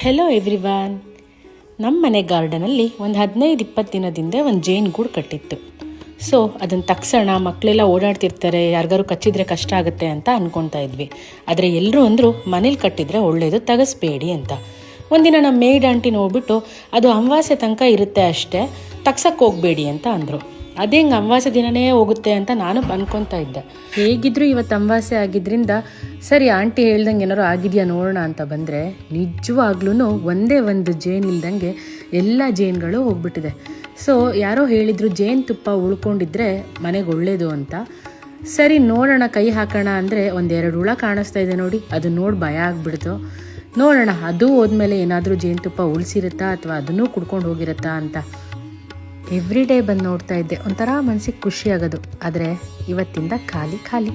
Hello everyone. ನಮ್ಮ ಮನೆ ಗಾರ್ಡನಲ್ಲಿ ಒಂದು 15-20 ದಿನದಿಂದ ಒಂದು ಜೇನು ಗೂಡು ಕಟ್ಟಿತ್ತು. ಸೊ ಅದನ್ನು ತಕ್ಷಣ ಮಕ್ಕಳೆಲ್ಲ ಓಡಾಡ್ತಿರ್ತಾರೆ, ಯಾರಿಗಾರು ಕಚ್ಚಿದ್ರೆ ಕಷ್ಟ ಆಗುತ್ತೆ ಅಂತ ಅಂದ್ಕೊಳ್ತಾ ಇದ್ವಿ. ಆದರೆ ಎಲ್ಲರೂ ಅಂದರು ಮನೇಲಿ ಕಟ್ಟಿದರೆ ಒಳ್ಳೆಯದು, ತೆಗೆಸ್ಬೇಡಿ ಅಂತ. ಒಂದಿನ ನಮ್ಮ ಮೇಡ್ ಆಂಟಿ ನೋಡ್ಬಿಟ್ಟು ಅದು ಅಮಾವಾಸ್ಯೆ ತನಕ ಇರುತ್ತೆ ಅಷ್ಟೇ, ತಗ್ಸಕ್ಕೆ ಹೋಗಬೇಡಿ ಅಂತ ಅಂದರು. ಅದೇ ಹಿಂಗೆ ಅಮಾವಾಸ್ಯೆ ದಿನವೇ ಹೋಗುತ್ತೆ ಅಂತ ನಾನು ಅನ್ಕೊತಾ ಇದ್ದೆ. ಹೇಗಿದ್ರು ಇವತ್ತು ಅಮಾವಾಸ್ಯೆ ಆಗಿದ್ದರಿಂದ ಸರಿ ಆಂಟಿ ಹೇಳ್ದಂಗೆ ಏನಾರು ಆಗಿದೆಯಾ ನೋಡೋಣ ಅಂತ ಬಂದರೆ ನಿಜವಾಗ್ಲೂ ಒಂದೇ ಒಂದು ಜೇನು ಇಲ್ದಂಗೆ ಎಲ್ಲ ಜೇನುಗಳು ಹೋಗ್ಬಿಟ್ಟಿದೆ. ಸೊ ಯಾರೋ ಹೇಳಿದರು ಜೇನುತುಪ್ಪ ಉಳ್ಕೊಂಡಿದ್ರೆ ಮನೆಗೆ ಒಳ್ಳೇದು ಅಂತ. ಸರಿ ನೋಡೋಣ, ಕೈ ಹಾಕೋಣ ಅಂದರೆ 1-2 ಹುಳ ಕಾಣಿಸ್ತಾ ಇದೆ ನೋಡಿ. ಅದು ನೋಡಿ ಭಯ ಆಗಿಬಿಡ್ತು. ನೋಡೋಣ ಅದು ಹೋದ್ಮೇಲೆ ಏನಾದರೂ ಜೇನುತುಪ್ಪ ಉಳಿಸಿರುತ್ತಾ ಅಥವಾ ಅದನ್ನೂ ಕುಡ್ಕೊಂಡು ಹೋಗಿರುತ್ತಾ ಅಂತ. ಎವ್ರಿ ಡೇ ಬಂದು ನೋಡ್ತಾ ಇದ್ದೆ, ಒಂಥರ ಮನಸ್ಸಿಗೆ ಖುಷಿ ಆಗೋದು. ಆದರೆ ಇವತ್ತಿಂದ ಖಾಲಿ.